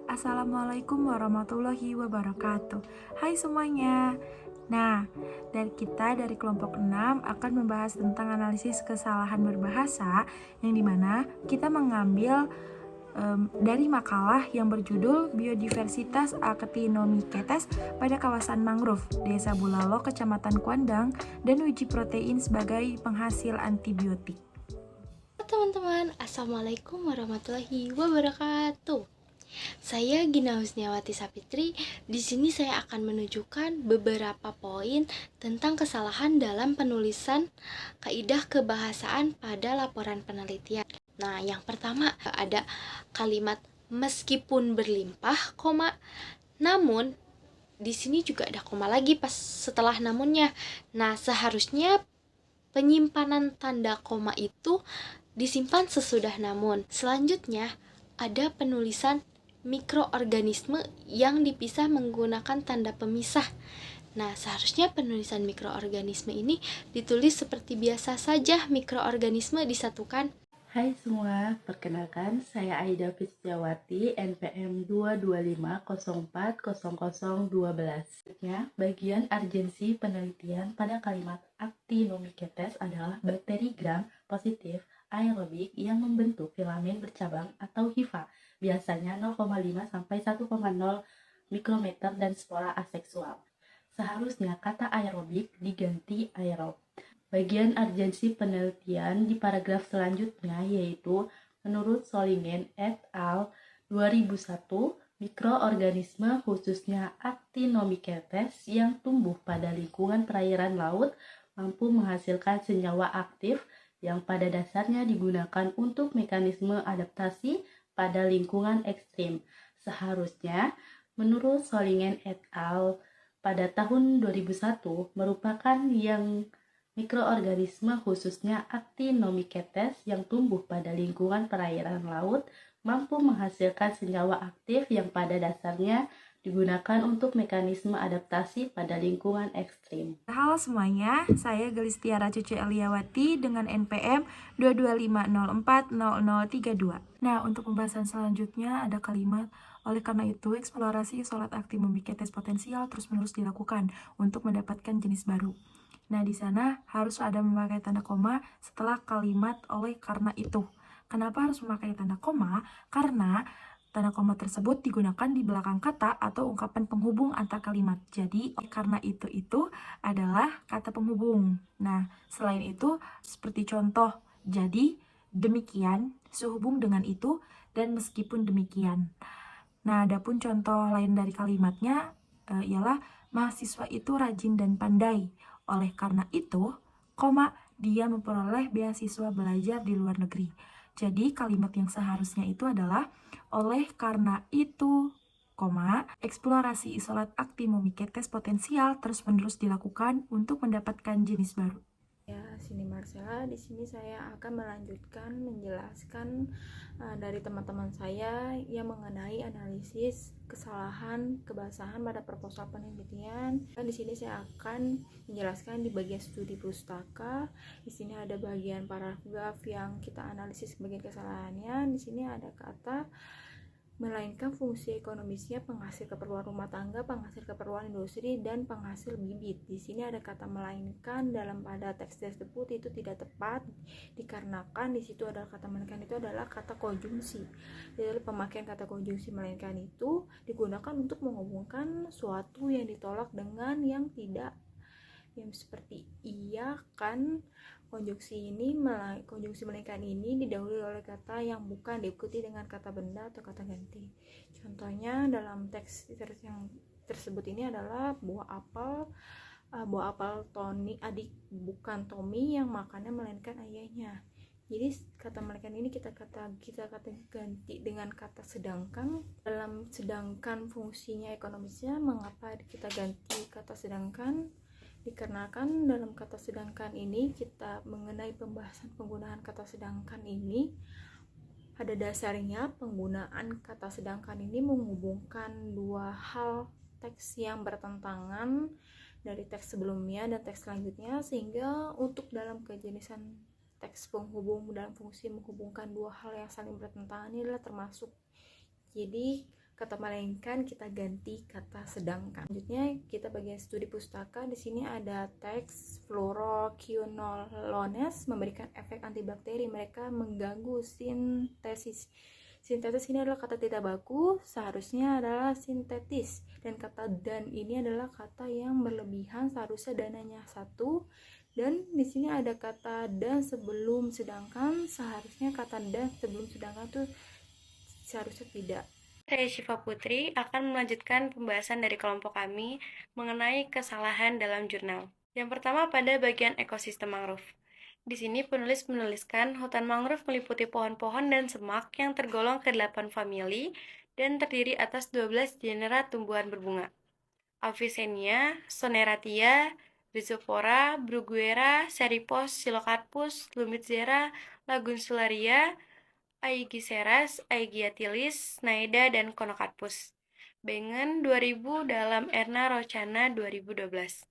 Assalamualaikum warahmatullahi wabarakatuh. Hai semuanya. Nah, dari kelompok 6 akan membahas tentang analisis kesalahan berbahasa, yang dimana kita mengambil dari makalah yang berjudul Biodiversitas Actinomycetes pada kawasan mangrove Desa Bulalo, Kecamatan Kuandang, dan uji protein sebagai penghasil antibiotik. Teman-teman, Assalamualaikum warahmatullahi wabarakatuh. Saya Gina Husniawati Sapitri. Di sini saya akan menunjukkan beberapa poin tentang kesalahan dalam penulisan kaidah kebahasaan pada laporan penelitian. Nah, yang pertama ada kalimat meskipun berlimpah, namun di sini juga ada koma lagi pas setelah namunnya. Nah, seharusnya penyimpanan tanda koma itu disimpan sesudah namun. Selanjutnya, ada penulisan mikroorganisme yang dipisah menggunakan tanda pemisah. Nah, seharusnya penulisan mikroorganisme ini ditulis seperti biasa saja, mikroorganisme disatukan. Hai semua, perkenalkan saya Aida Fitriawati, NPM 225040012. Bagian urgensi penelitian pada kalimat Actinomycetes adalah bakteri gram positif aerobik yang membentuk filamen bercabang atau hifa, biasanya 0,5 sampai 1,0 mikrometer dan spora aseksual. Seharusnya kata aerobik diganti aerob. Bagian urgensi penelitian di paragraf selanjutnya yaitu menurut Solingen et al. 2001, mikroorganisme khususnya Actinomycetes yang tumbuh pada lingkungan perairan laut mampu menghasilkan senyawa aktif yang pada dasarnya digunakan untuk mekanisme adaptasi pada lingkungan ekstrim. Seharusnya, menurut Solingen et al. Pada tahun 2001 merupakan yang mikroorganisme khususnya Actinomycetes yang tumbuh pada lingkungan perairan laut mampu menghasilkan senyawa aktif yang pada dasarnya digunakan untuk mekanisme adaptasi pada lingkungan ekstrim. Halo semuanya, saya Gelistiara Cucu Eliawati dengan NPM 225040032. Nah, untuk pembahasan selanjutnya ada kalimat oleh karena itu eksplorasi isolat Actinomycetes potensial terus-menerus dilakukan untuk mendapatkan jenis baru. Nah, di sana harus ada memakai tanda koma setelah kalimat oleh karena itu. Kenapa harus memakai tanda koma? Karena tanda koma tersebut digunakan di belakang kata atau ungkapan penghubung antar kalimat. Jadi, karena itu adalah kata penghubung. Nah, selain itu, seperti contoh, jadi, demikian, sehubung dengan itu, dan meskipun demikian. Nah, adapun contoh lain dari kalimatnya ialah mahasiswa itu rajin dan pandai. Oleh karena itu, dia memperoleh beasiswa belajar di luar negeri. Jadi, kalimat yang seharusnya itu adalah oleh karena itu, eksplorasi isolat Actinomycetes potensial terus-menerus dilakukan untuk mendapatkan jenis baru. Ya, sini Marcella. Di sini saya akan melanjutkan menjelaskan dari teman-teman saya yang mengenai analisis kesalahan kebahasaan pada proposal penelitian. Dan di sini saya akan menjelaskan di bagian studi pustaka. Di sini ada bagian paragraf yang kita analisis bagian kesalahannya. Di sini ada kata melainkan fungsi ekonomisnya penghasil keperluan rumah tangga, penghasil keperluan industri, dan penghasil bibit. Di sini ada kata melainkan dalam pada teks tersebut itu tidak tepat dikarenakan di situ adalah kata melainkan itu adalah kata konjungsi. Jadi pemakaian kata konjungsi melainkan itu digunakan untuk menghubungkan suatu yang ditolak dengan yang tidak, yang seperti iya, kan. Konjungsi melainkan ini didahului oleh kata yang bukan diikuti dengan kata benda atau kata ganti. Contohnya dalam teks yang tersebut ini adalah buah apel Tony adik bukan Tommy yang makannya melainkan ayahnya. Jadi kata melainkan ini kita ganti dengan kata sedangkan. Dalam sedangkan fungsinya ekonomisnya, mengapa kita ganti kata sedangkan? Dikarenakan dalam kata sedangkan ini kita mengenai pembahasan penggunaan kata sedangkan ini, pada dasarnya penggunaan kata sedangkan ini menghubungkan dua hal teks yang bertentangan dari teks sebelumnya dan teks selanjutnya, sehingga untuk dalam kejenisan teks penghubung dalam fungsi menghubungkan dua hal yang saling bertentangan ini adalah termasuk. Jadi kata melainkan kita ganti kata sedangkan. Selanjutnya kita bagian studi pustaka. Di sini ada teks fluoroquinolones memberikan efek antibakteri. Mereka mengganggu sintesis. Sintetis ini adalah kata tidak baku, seharusnya adalah sintetis. Dan kata dan ini adalah kata yang berlebihan, seharusnya dananya satu. Dan di sini ada kata dan sebelum sedangkan, seharusnya kata dan sebelum sedangkan itu seharusnya tidak. Saya Syifa Putri akan melanjutkan pembahasan dari kelompok kami mengenai kesalahan dalam jurnal. Yang pertama pada bagian ekosistem mangrove. Di sini penulis menuliskan hutan mangrove meliputi pohon-pohon dan semak yang tergolong ke 8 famili dan terdiri atas 12 genera tumbuhan berbunga. Avicennia, Soneratia, Rhizopora, Bruguera, Seripos, Psilocarpus, Lumitzera, Lagunsularia, Aegiceras, Aegiatilis, Naida, dan Conocarpus. Bengen 2000 dalam Erna Rocana 2012.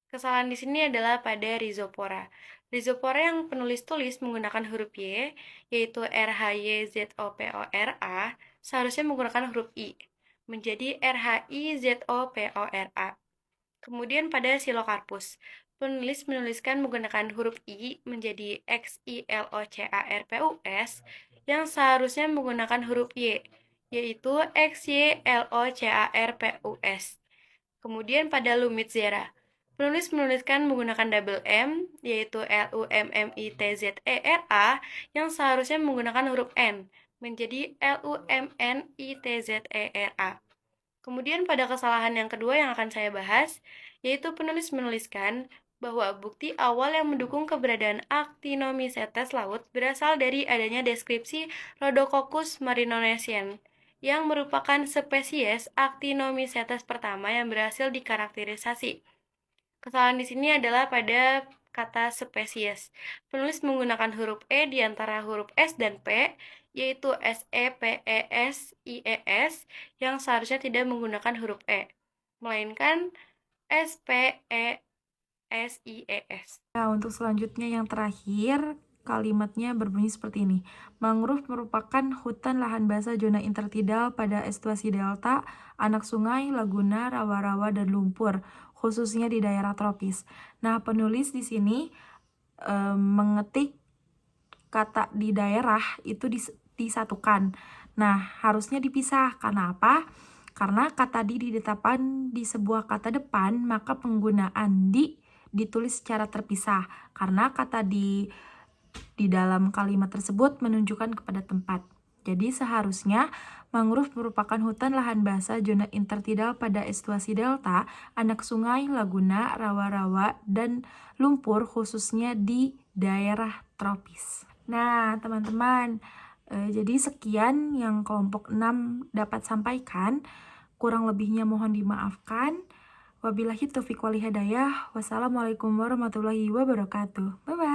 Kesalahan di sini adalah pada Rhizopora. Rhizopora yang penulis tulis menggunakan huruf Y, yaitu RHYZOPORA, seharusnya menggunakan huruf I, menjadi RHIZOPORA. Kemudian pada Psilocarpus, penulis menuliskan menggunakan huruf I menjadi XILOCARPUS, yang seharusnya menggunakan huruf Y, yaitu XYLOCARPUS. Kemudian pada Lumitzera, penulis menuliskan menggunakan double M, yaitu LUMMITZERA, yang seharusnya menggunakan huruf N, menjadi LUMNITZERA. Kemudian pada kesalahan yang kedua yang akan saya bahas, yaitu penulis menuliskan bahwa bukti awal yang mendukung keberadaan Actinomycetes laut berasal dari adanya deskripsi Rhodococcus marinonesian, yang merupakan spesies Actinomycetes pertama yang berhasil dikarakterisasi. Kesalahan di sini adalah pada kata spesies. Penulis menggunakan huruf E di antara huruf S dan P, yaitu SEPESIES, yang seharusnya tidak menggunakan huruf E, melainkan SPESIES. Nah, untuk selanjutnya yang terakhir, kalimatnya berbunyi seperti ini. Mangrove merupakan hutan lahan basah zona intertidal pada estuasi delta, anak sungai, laguna, rawa-rawa, dan lumpur, khususnya di daerah tropis. Nah, penulis di sini mengetik kata di daerah itu disatukan. Nah, harusnya dipisah. Karena apa? Karena kata di ditetapkan di sebuah kata depan, maka penggunaan ditulis secara terpisah. Karena kata di dalam kalimat tersebut menunjukkan kepada tempat. Jadi seharusnya mangrove merupakan hutan lahan basah zona intertidal pada estuasi delta, anak sungai, laguna, rawa-rawa, dan lumpur khususnya di daerah tropis. Nah, teman-teman, jadi sekian yang kelompok 6 dapat sampaikan. Kurang lebihnya mohon dimaafkan. Wabillahi taufiq wal hidayah. Wassalamualaikum warahmatullahi wabarakatuh. Bye-bye.